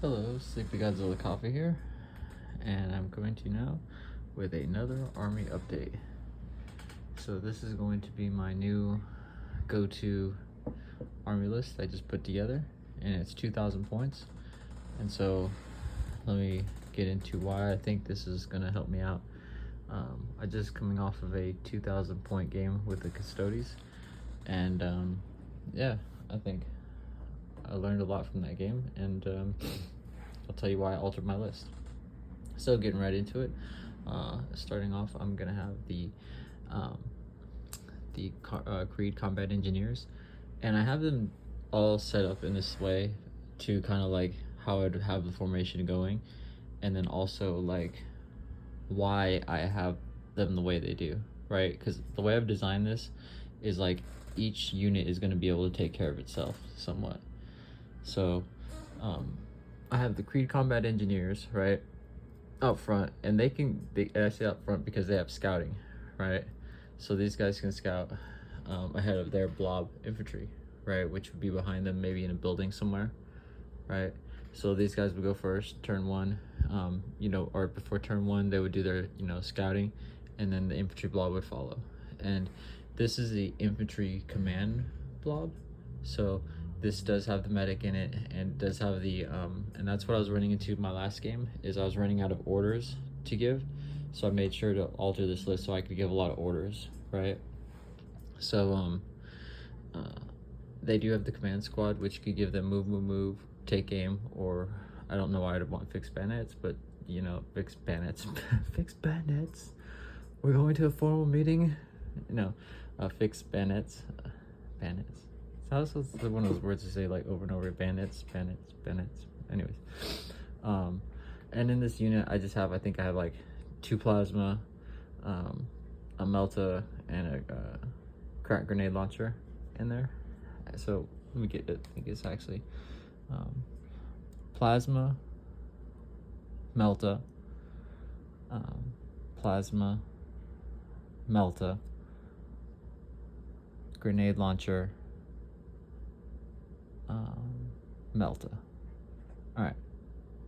Hello, Sleepy Godzilla Coffee here, and I'm coming to you now with another army update. So this is going to be my new go-to army list I just put together, and it's 2,000 points. And so let me get into why I think this is going to help me out. I just coming off of a 2,000 point game with the Custodes, and yeah, I think I learned a lot from that game, and I'll tell you why I altered my list. So getting right into it, starting off, I'm gonna have the Creed Combat Engineers, and I have them all set up in this way to kind of like how I'd have the formation going, and then also like why I have them the way they do, right? Because the way I've designed this is like each unit is going to be able to take care of itself somewhat. So I have the Creed Combat Engineers right out front, and I say out front because they have scouting, right? So these guys can scout ahead of their blob infantry, right, which would be behind them, maybe in a building somewhere, right? So these guys would go first, turn one, or before turn one, they would do their, scouting, and then the infantry blob would follow. And this is the infantry command blob, so this does have the medic in it, and does have the, and that's what I was running into my last game, is I was running out of orders to give, so I made sure to alter this list so I could give a lot of orders, right? So, they do have the command squad, which could give them move, take aim, or I don't know why I'd want fixed bayonets, but fixed bayonets. Fixed bayonets. We're going to a formal meeting. Fixed bayonets. Bayonets. How's one of those words to say like over and over? Bayonets. Anyways, and in this unit, I think I have like 2 plasma, a melta, and a crack grenade launcher in there. So let me get it. I think it's actually plasma, melta, plasma, melta, grenade launcher, melta. All right.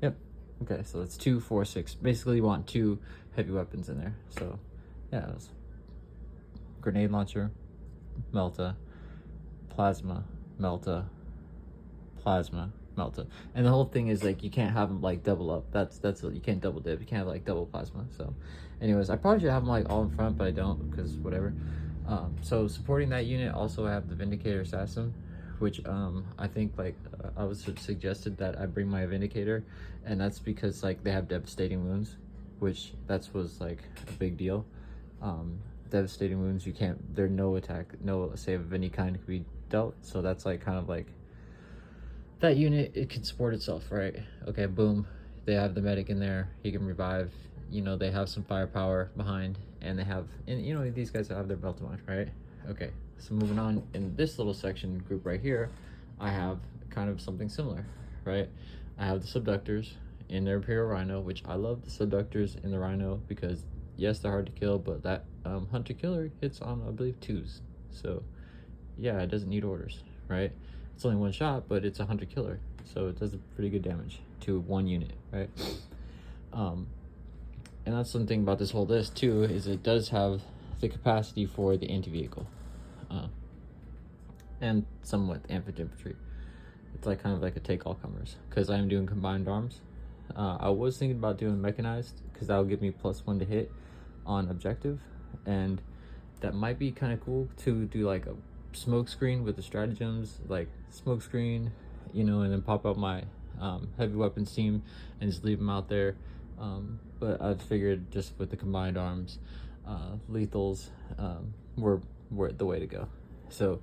Yep. Okay, so it's 2, 4, 6. Basically, you want 2 heavy weapons in there. So yeah, it was grenade launcher, melta, plasma, melta, plasma, melta. And the whole thing is like you can't have them like double up. That's you can't double dip. You can't have like double plasma. So anyways, I probably should have them like all in front, but I don't, because whatever. So supporting that unit, also I have the Vindicator Assassin, which I think I was suggested that I bring my Vindicator, and that's because like they have devastating wounds, which was like a big deal. Devastating wounds, there's no attack, no save of any kind can be dealt, so that's like kind of like that unit, it can support itself, right? Okay, boom, they have the medic in there, he can revive, they have some firepower behind, and these guys have their belt on, right? Okay, so moving on, in this little section group right here, I have kind of something similar, right? I have the subductors in their Imperial Rhino, which I love the subductors in the Rhino because yes, they're hard to kill, but that hunter killer hits on, I believe, 2s. So yeah, it doesn't need orders, right? It's only 1 shot, but it's a hunter killer, so it does pretty good damage to 1 unit, right? And that's something about this whole list too, is it does have the capacity for the anti-vehicle, and somewhat infantry. It's like kind of like a take all comers, because I am doing combined arms. I was thinking about doing mechanized, because that'll give me +1 to hit on objective, and that might be kind of cool to do like a smoke screen with the stratagems, like smoke screen, and then pop out my heavy weapons team and just leave them out there. But I figured just with the combined arms, lethals were the way to go. So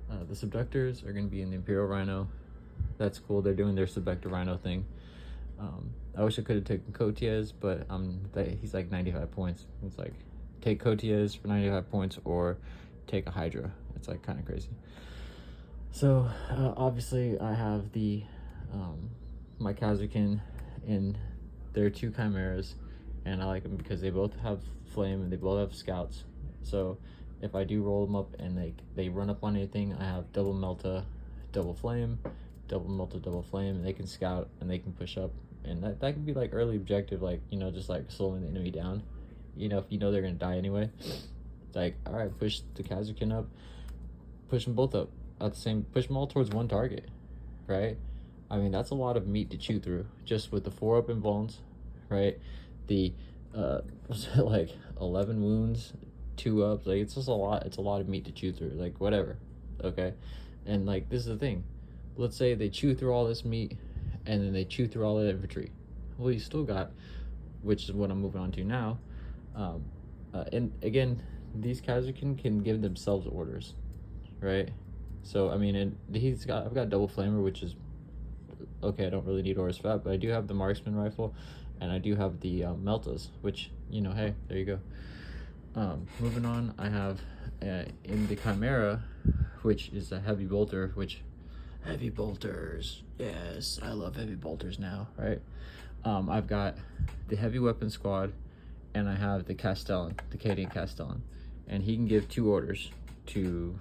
the subductors are going to be in the Imperial Rhino. That's cool. They're doing their subductor Rhino thing. I wish I could have taken Cotiez, but he's like 95 points. It's like take Cotiez for 95 points or take a Hydra. It's like kind of crazy. So obviously I have the my Kazukin in their 2 chimeras, and I like them because they both have flame and they both have scouts. So if I do roll them up and they run up on anything, I have double melta, double flame, double melta, double flame, and they can scout and they can push up, and that can be like early objective, like, you know, just like slowing the enemy down. You know, if you know they're gonna die anyway, it's like, all right, push the Kazakin up, push them both up at the same, push them all towards one target, right? I mean, that's a lot of meat to chew through just with the 4 up invulns, right? The was it like 11 wounds, 2 ups, like it's just a lot. It's a lot of meat to chew through, like whatever, okay? And like, this is the thing, let's say they chew through all this meat and then they chew through all the infantry. Well, you still got, which is what I'm moving on to now, and again, these Kazakin can give themselves orders, right? So I mean, I've got double flamer, which is okay. I don't really need orders for that, but I do have the marksman rifle, and I do have the meltas, which, you know, hey, there you go. Moving on, I have in the Chimera, which is a heavy bolter, which heavy bolters, yes, I love heavy bolters now, right? I've got the heavy weapon squad, and I have the Castellan, the Cadian Castellan, and he can give 2 orders to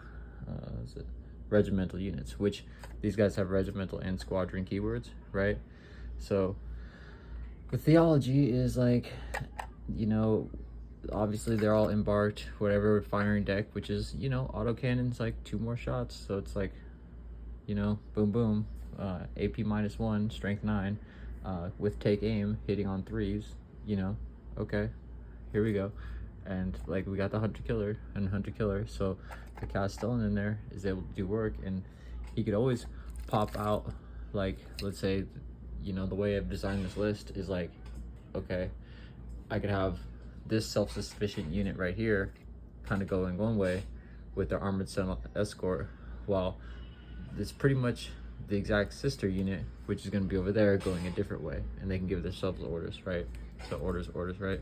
regimental units, which these guys have regimental and squadron keywords, right? So the theology is like, you know, obviously they're all embarked, whatever, firing deck, which is, you know, autocannons, like 2 more shots, so it's like, you know, boom boom, AP -1, strength 9, with take aim, hitting on 3s, you know, okay, here we go. And like, we got the hunter killer and hunter killer, so the Castellan in there is able to do work, and he could always pop out, like, let's say, you know, the way I've designed this list is like, okay, I could have this self-sufficient unit right here kind of going one way with their armored sentinel escort, while it's pretty much the exact sister unit, which is going to be over there, going a different way, and they can give themselves orders, right? So orders, right?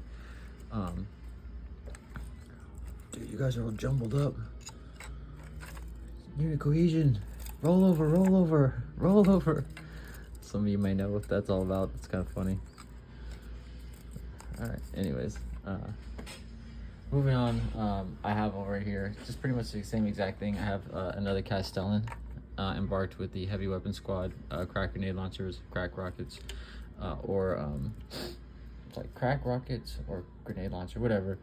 Dude, you guys are all jumbled up. Unit cohesion. Roll over, roll over, roll over. Some of you may know what that's all about. It's kind of funny. All right, anyways, moving on, I have over here just pretty much the same exact thing. I have another Castellan embarked with the heavy weapon squad, crack grenade launchers, crack rockets, or it's like crack rockets or grenade launcher, whatever.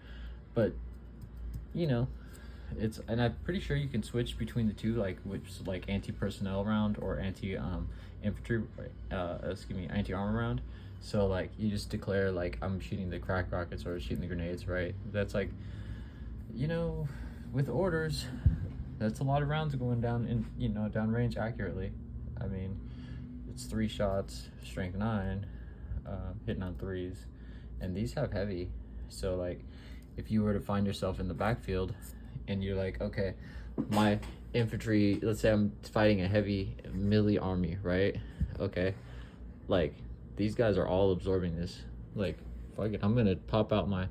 But you know, it's, and I'm pretty sure you can switch between the two, like which is like anti-personnel round or anti-infantry, anti-armor round. So like, you just declare like, I'm shooting the crack rockets or shooting the grenades, right? That's like, you know, with orders, that's a lot of rounds going down in, you know, downrange accurately. I mean, it's 3 shots, strength 9, hitting on 3s, and these have heavy. So like, if you were to find yourself in the backfield and you're like, okay, my infantry, let's say I'm fighting a heavy melee army, right? Okay, like, these guys are all absorbing this. Like, fuck it, I'm gonna pop out my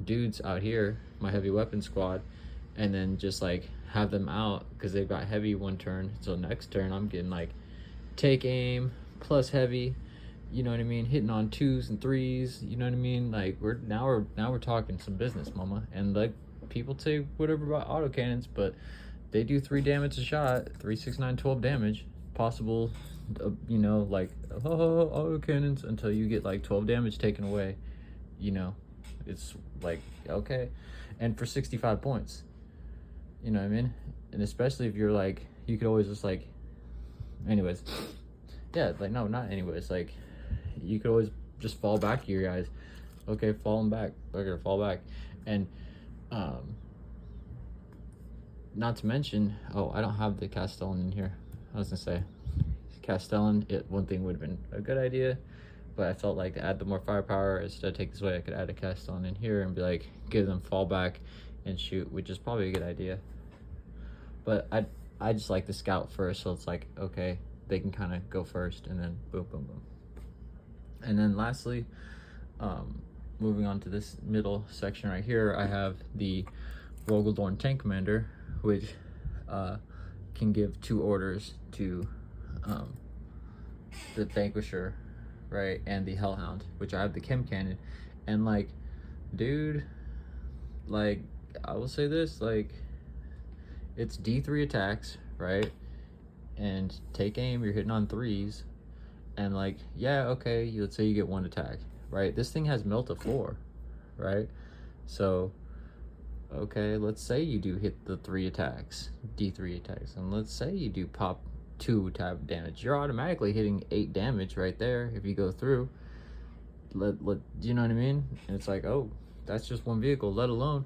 dudes out here, my heavy weapon squad, and then just like have them out because they've got heavy one turn. So next turn I'm getting like take aim plus heavy, you know what I mean, hitting on 2s and 3s, you know what I mean? Like, we're talking some business, mama. And like, people say whatever about autocannons, but they do 3 damage a shot, 3, 6, 9, 12 damage possible. You know, like, autocannons, until you get like 12 damage taken away, you know, it's like, okay. And for 65 points, you know what I mean? And especially if you're like, you could always just like, anyways, yeah, like, no, not anyways, like, you could always just fall back to your guys. Okay, falling back, okay, fall back. And not to mention, oh, I don't have the Castellan in here. I was gonna say Castellan, one thing would have been a good idea, but I felt like to add the more firepower, instead of take this way, I could add a Castellan in here and be like, give them fall back and shoot, which is probably a good idea. But I just like the scout first, so it's like, okay, they can kind of go first, and then boom, boom, boom. And then lastly, moving on to this middle section right here, I have the Vogeldorn Tank Commander, which can give 2 orders to the Vanquisher, right, and the Hellhound, which I have the Chem Cannon. And like, dude, like, I will say this, like, it's D3 attacks, right? and take aim. You're hitting on threes, and like, yeah, okay, let's say you get one attack, right? This thing has melt of 4, right? So okay, let's say you do hit the 3 attacks, D3 attacks, and let's say you do pop 2 tap damage. You're automatically hitting 8 damage right there if you go through. You know what I mean? And it's like, oh, that's just one vehicle, let alone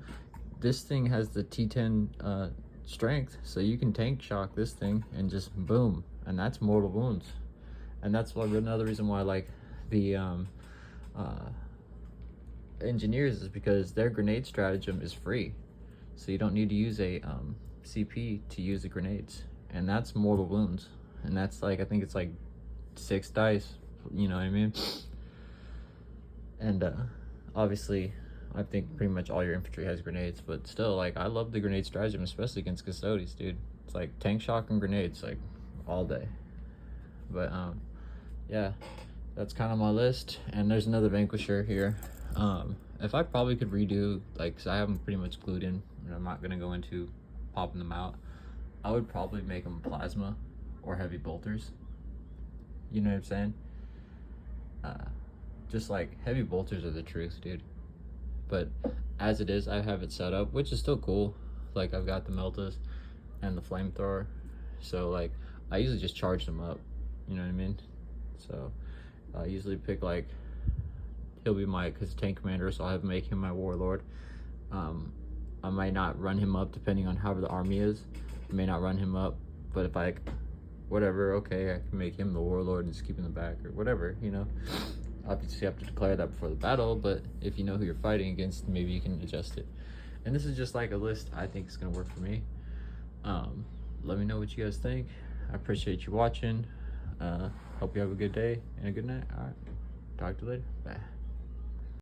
this thing has the T10 strength, so you can tank shock this thing and just boom, and that's mortal wounds. And that's another reason why I like the engineers, is because their grenade stratagem is free, so you don't need to use a CP to use the grenades, and that's mortal wounds, and that's like, I think it's like 6 dice, you know what I mean? And obviously I think pretty much all your infantry has grenades, but still, like, I love the grenade stratagem, especially against custodies, dude. It's like tank shock and grenades like all day. But yeah, that's kind of my list. And there's another vanquisher here. If I probably could redo, like, cause I have them pretty much glued in and I'm not gonna go into popping them out, I would probably make them plasma or heavy bolters, you know what I'm saying? Just like, heavy bolters are the truth, dude. But as it is, I have it set up, which is still cool. Like, I've got the meltas and the flamethrower, so like I usually just charge them up, you know what I mean? So I usually pick, like, he'll be my, cause tank commander, so I'll have make him my warlord. I might not run him up depending on how the army is. I may not run him up, but if I, whatever, okay, I can make him the warlord and just keep him in the back or whatever, you know? Obviously you have to declare that before the battle, but if you know who you're fighting against, maybe you can adjust it. And this is just like a list I think is gonna work for me. Let me know what you guys think. I appreciate you watching. Hope you have a good day and a good night. All right, talk to you later. Bye.